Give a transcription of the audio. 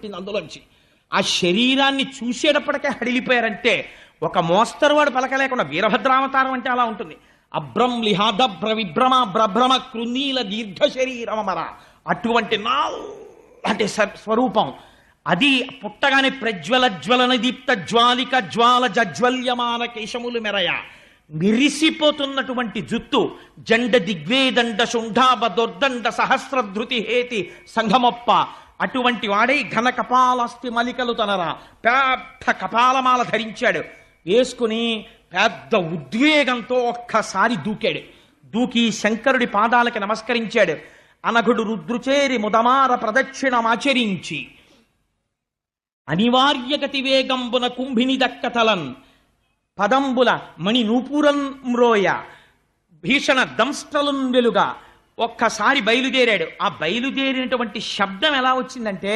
అందులోంచి ఆ శరీరాన్ని చూసేటప్పటికే హడిలిపోయారంటే ఒక మోస్తరు వాడు పలకలేకుండా వీరభద్రావతారం అంటే అలా ఉంటుంది. అభ్రం లిహాదభ్ర విభ్రమ బ్రభ్రమ కృనీల దీర్ఘ శరీరమర, అటువంటి అంటే స్వరూపం అది. పుట్టగానే ప్రజ్వల జ్వలన దీప్త జ్వాలిక జ్వాల జజ్వల్యమాన కేశములు మెరయ, మిరిసిపోతున్నటువంటి జుత్తు, జండ దిగ్వేదండ శుంఠాభ దుర్దండ సహస్రధృతి హేతి సంఘమొప్ప, అటువంటి వాడై ఘన కపాలస్తి మలికలు తనరా, పెద్ద కపాలమాల ధరించాడు. వేసుకుని పెద్ద ఉద్వేగంతో ఒక్కసారి దూకాడు. దూకి శంకరుడి పాదాలకి నమస్కరించాడు. అనఘుడు రుద్రుచేరి ముదమార ప్రదక్షిణమాచరించి అనివార్యగతి వేగంబున కుంభిని దక్కతలన్ పదంబుల మణి నూపురం మ్రోయ భీషణ దంస్ట్రలున్ వెలుగా ఒక్కసారి బయలుదేరాడు. ఆ బయలుదేరినటువంటి శబ్దం ఎలా వచ్చిందంటే